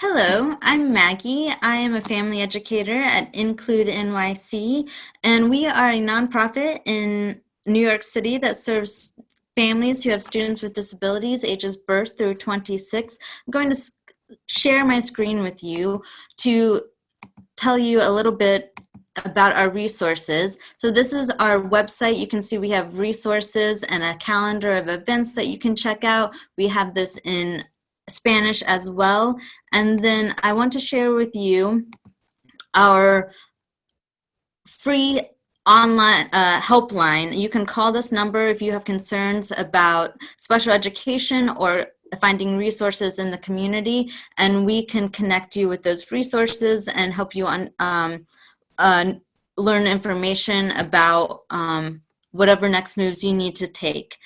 Hello, I'm Maggie. I am a family educator at Include NYC, and we are a nonprofit in New York City that serves families who have students with disabilities ages birth through 26. I'm going to share my screen with you to tell you a little bit about our resources. So this is our website. You can see we have resources and a calendar of events that you can check out. We have this in Spanish as well. And then I want to share with you our free online helpline. You can call this number if you have concerns about special education or finding resources in the community, and we can connect you with those resources and help you learn information about whatever next moves you need to take.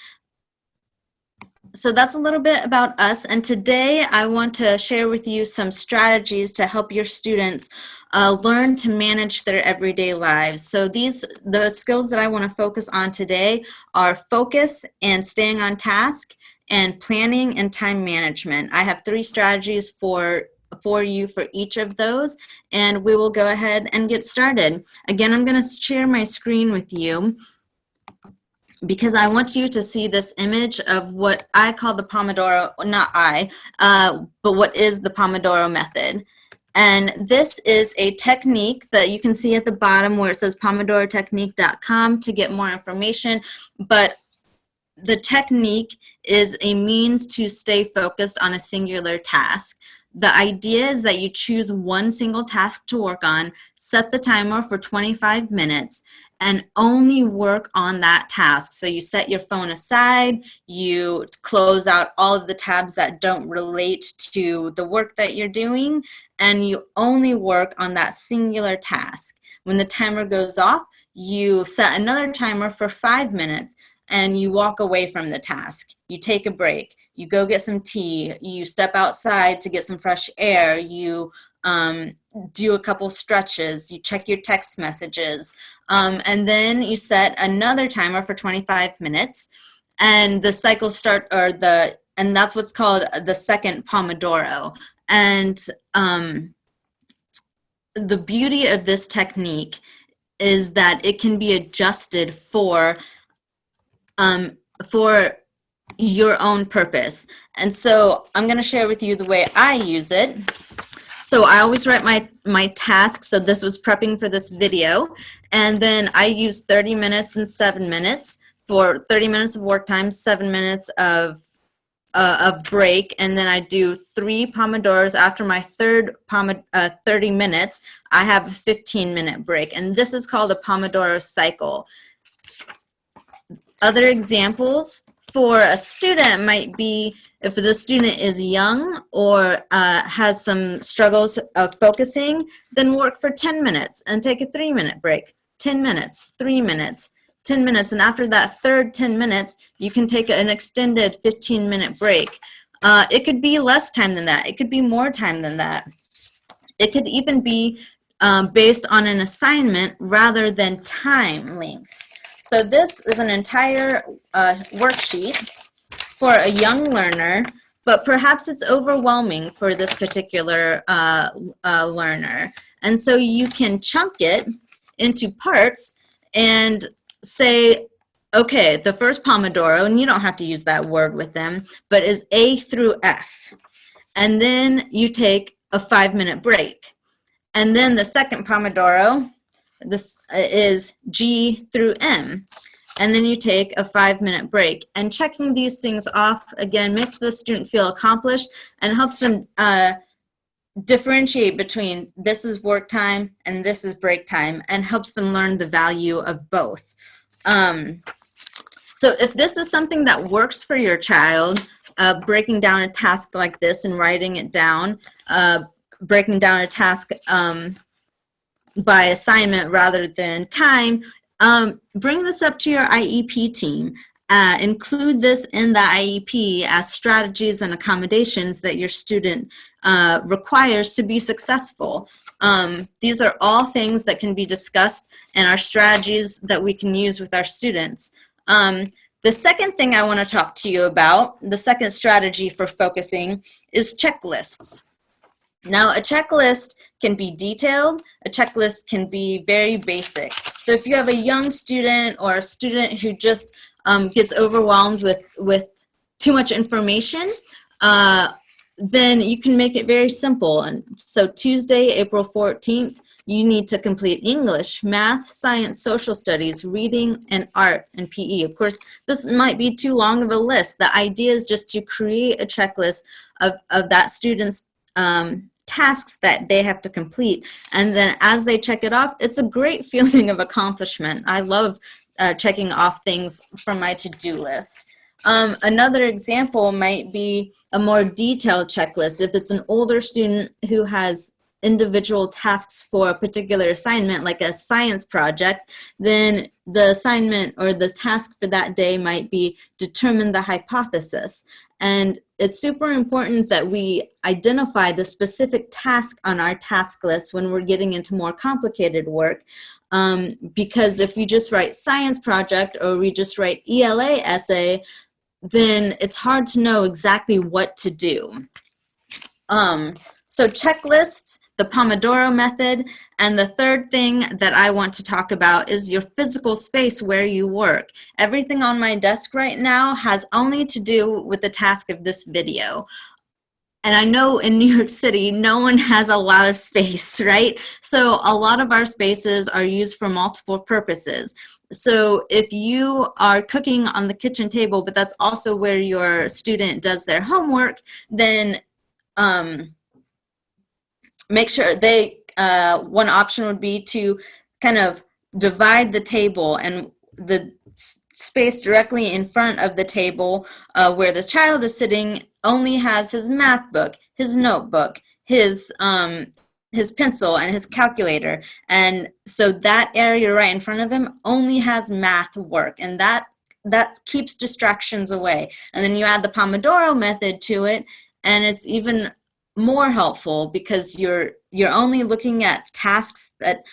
So that's a little bit about us, and today I want to share with you some strategies to help your students learn to manage their everyday lives. So the skills that I want to focus on today are focus and staying on task, and planning and time management. I have 3 strategies for you for each of those, and we will go ahead and get started. Again, I'm going to share my screen with you because I want you to see this image of what I call the Pomodoro, not I, but what is the Pomodoro method. And this is a technique that you can see at the bottom where it says pomodorotechnique.com to get more information. But the technique is a means to stay focused on a singular task. The idea is that you choose one single task to work on, set the timer for 25 minutes, and only work on that task. So you set your phone aside, you close out all of the tabs that don't relate to the work that you're doing, and you only work on that singular task. When the timer goes off, you set another timer for 5 minutes, and you walk away from the task. You take a break. You go get some tea. You step outside to get some fresh air. You do a couple stretches. You check your text messages. And then you set another timer for 25 minutes. And the cycle and that's what's called the second Pomodoro. And the beauty of this technique is that it can be adjusted for your own purpose. And so I'm going to share with you the way I use it. So I always write my tasks. So this was prepping for this video. And then I use 30 minutes and 7 minutes for 30 minutes of work time, 7 minutes of break. And then I do 3 Pomodoros. After my third 30 minutes, I have a 15-minute break. And this is called a Pomodoro cycle. Other examples for a student might be if the student is young or has some struggles of focusing, then work for 10 minutes and take a 3-minute break. 10 minutes, 3 minutes, 10 minutes, and after that third 10 minutes, you can take an extended 15-minute break. It could be less time than that. It could be more time than that. It could even be based on an assignment rather than time length. So this is an entire worksheet for a young learner, but perhaps it's overwhelming for this particular learner. And so you can chunk it into parts and say, okay, the first Pomodoro, and you don't have to use that word with them, but is A through F. And then you take a 5-minute break. And then the second Pomodoro, this is G through M, and then you take a 5-minute break. And checking these things off, again, makes the student feel accomplished and helps them differentiate between this is work time and this is break time, and helps them learn the value of both. So if this is something that works for your child, breaking down a task like this and writing it down, breaking down a task by assignment rather than time, bring this up to your IEP team. Include this in the IEP as strategies and accommodations that your student requires to be successful. These are all things that can be discussed and are strategies that we can use with our students. The second thing I want to talk to you about, the second strategy for focusing, is checklists. Now, a checklist can be detailed, a checklist can be very basic. So if you have a young student or a student who just gets overwhelmed with too much information, then you can make it very simple. And so Tuesday, April 14th, you need to complete English, math, science, social studies, reading, and art, and PE. Of course, this might be too long of a list. The idea is just to create a checklist of that student's tasks that they have to complete. And then as they check it off, it's a great feeling of accomplishment. I love checking off things from my to-do list. Another example might be a more detailed checklist. If it's an older student who has individual tasks for a particular assignment, like a science project, then the assignment or the task for that day might be determine the hypothesis. And it's super important that we identify the specific task on our task list when we're getting into more complicated work, because if we just write science project or we just write ELA essay, then it's hard to know exactly what to do. So checklists, the Pomodoro method, and the third thing that I want to talk about is your physical space where you work. Everything on my desk right now has only to do with the task of this video. And I know in New York City, no one has a lot of space, right? So a lot of our spaces are used for multiple purposes. So if you are cooking on the kitchen table, but that's also where your student does their homework, then make sure one option would be to kind of divide the table, and the space directly in front of the table where the child is sitting only has his math book, his notebook, his pencil, and his calculator. And so that area right in front of him only has math work, and that keeps distractions away. And then you add the Pomodoro method to it, and it's even more helpful because you're only looking at tasks that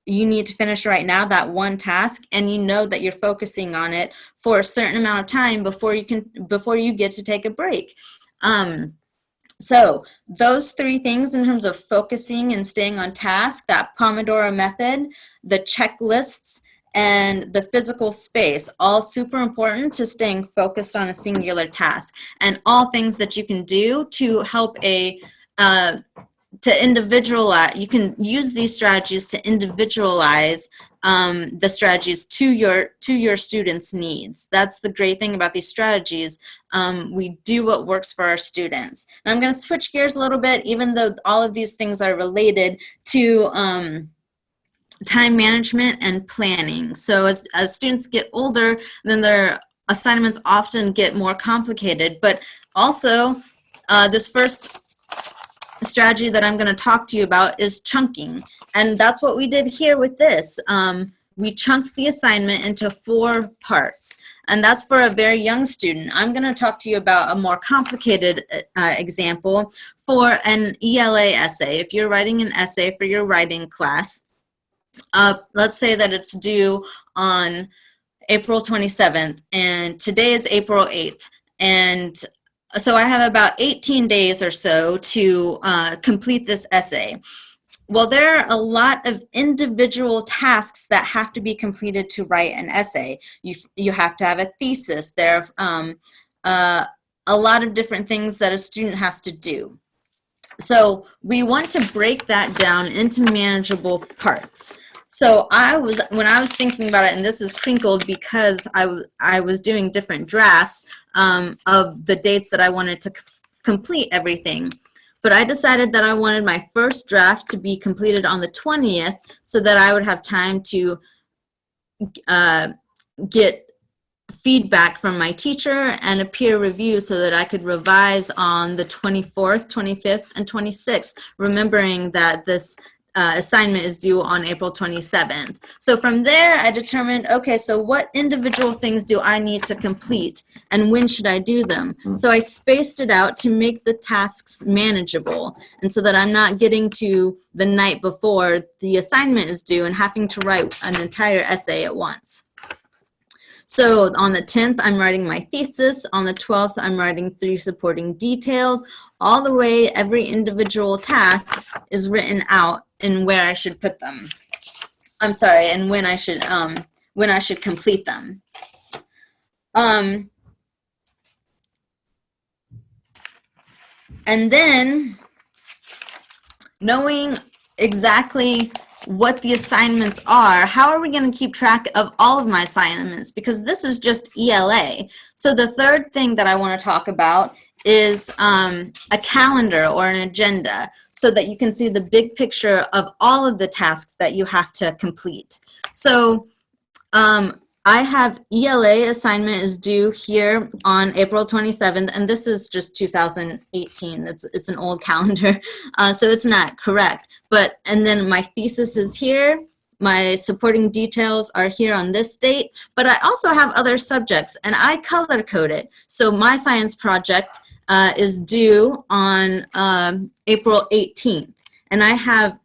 you need to finish right now, that one task, and you know that you're focusing on it for a certain amount of time before you get to take a break. So those three things in terms of focusing and staying on task, that Pomodoro method, the checklists, and the physical space, all super important to staying focused on a singular task, and all things that you can do to help to individualize. You can use these strategies to individualize the strategies to your students' needs. That's the great thing about these strategies. We do what works for our students. And I'm going to switch gears a little bit, even though all of these things are related to time management and planning. So as students get older, then their assignments often get more complicated. But also, this first strategy that I'm going to talk to you about is chunking. And that's what we did here with this. We chunked the assignment into 4 parts. And that's for a very young student. I'm going to talk to you about a more complicated example for an ELA essay. If you're writing an essay for your writing class, let's say that it's due on April 27th, and today is April 8th. And so I have about 18 days or so to complete this essay. Well, there are a lot of individual tasks that have to be completed to write an essay. You have to have a thesis. There are a lot of different things that a student has to do. So we want to break that down into manageable parts. So when I was thinking about it, and this is crinkled because I was doing different drafts of the dates that I wanted to complete everything. But I decided that I wanted my first draft to be completed on the 20th so that I would have time to get feedback from my teacher and a peer review so that I could revise on the 24th, 25th, and 26th, remembering that this assignment is due on April 27th. So from there, I determined, okay, so what individual things do I need to complete and when should I do them? So I spaced it out to make the tasks manageable, and so that I'm not getting to the night before the assignment is due and having to write an entire essay at once. So on the 10th, I'm writing my thesis. On the 12th, I'm writing 3 supporting details. All the way, every individual task is written out and where I should put them. I'm sorry, and when I should complete them. And then knowing exactly what the assignments are, how are we going to keep track of all of my assignments? Because this is just ELA. So the third thing that I want to talk about is a calendar or an agenda, so that you can see the big picture of all of the tasks that you have to complete. So I have ELA assignment is due here on April 27th, and this is just 2018. It's an old calendar, so it's not correct. And then my thesis is here. My supporting details are here on this date, but I also have other subjects, and I color code it. So my science project is due on April 18th, and I have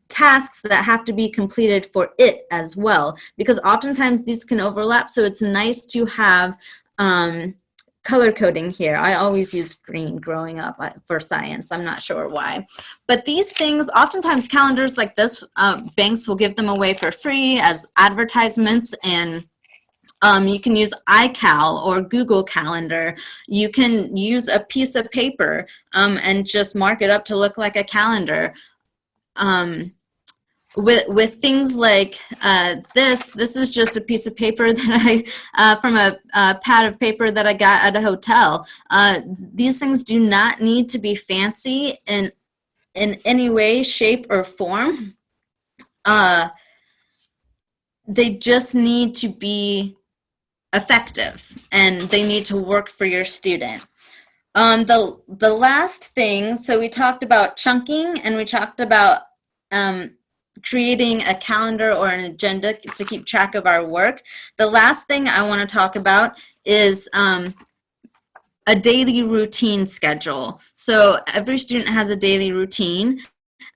tasks that have to be completed for it as well, because oftentimes these can overlap, so it's nice to have color coding here. I always used green growing up for science. I'm not sure why. But these things, oftentimes calendars like this, banks will give them away for free as advertisements, and you can use iCal or Google Calendar. You can use a piece of paper and just mark it up to look like a calendar. With things like this is just a piece of paper that from a pad of paper that I got at a hotel. These things do not need to be fancy in any way, shape, or form. They just need to be effective, and they need to work for your student. The last thing, so we talked about chunking, and we talked about creating a calendar or an agenda to keep track of our work. The last thing I want to talk about is a daily routine schedule. So every student has a daily routine,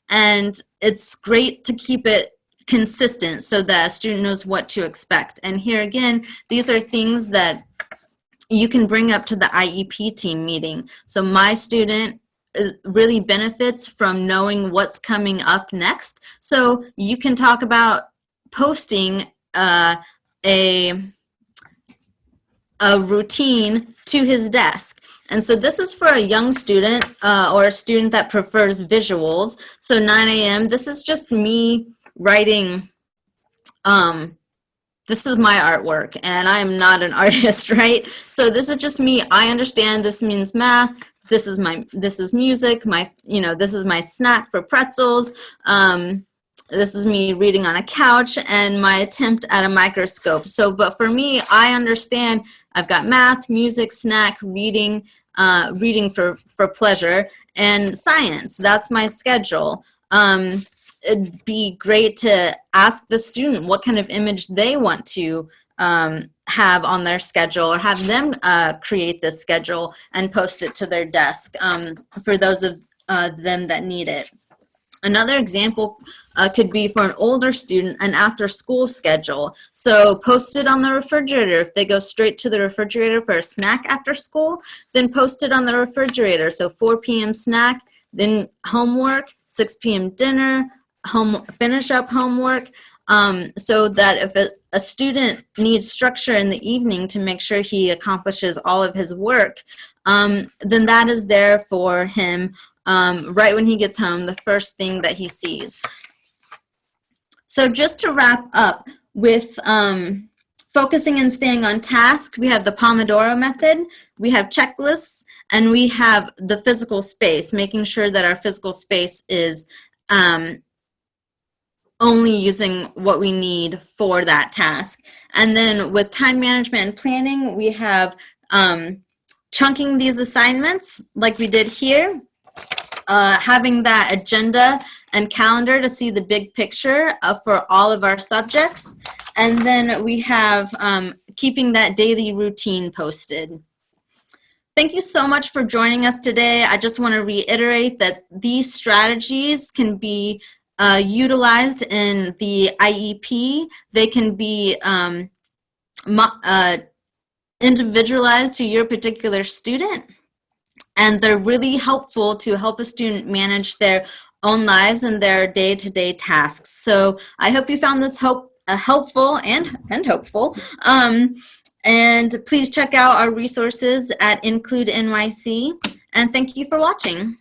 and it's great to keep it consistent so that a student knows what to expect. And here again, these are things that you can bring up to the IEP team meeting. So my student really benefits from knowing what's coming up next. So you can talk about posting a routine to his desk. And so this is for a young student or a student that prefers visuals. So 9 a.m., this is just me writing, this is my artwork, and I am not an artist, right? So this is just me. I understand this means math. This is music. This is my snack for pretzels. This is me reading on a couch, and my attempt at a microscope. So, but for me, I understand I've got math, music, snack, reading, reading for pleasure, and science. That's my schedule. It'd be great to ask the student what kind of image they want to have on their schedule, or have them create this schedule and post it to their desk for those of them that need it. Another example could be for an older student, an after-school schedule. So post it on the refrigerator. If they go straight to the refrigerator for a snack after school, then post it on the refrigerator. So 4 p.m. snack, then homework, 6 p.m. dinner, finish up homework, so that if a student needs structure in the evening to make sure he accomplishes all of his work, then that is there for him right when he gets home, the first thing that he sees. So just to wrap up with focusing and staying on task, we have the Pomodoro method, we have checklists, and we have the physical space, making sure that our physical space is only using what we need for that task. And then with time management and planning, we have chunking these assignments like we did here, having that agenda and calendar to see the big picture for all of our subjects. And then we have keeping that daily routine posted. Thank you so much for joining us today. I just want to reiterate that these strategies can be utilized in the IEP. They can be individualized to your particular student, and they're really helpful to help a student manage their own lives and their day-to-day tasks. So I hope you found this helpful and hopeful. And please check out our resources at Include NYC, and thank you for watching.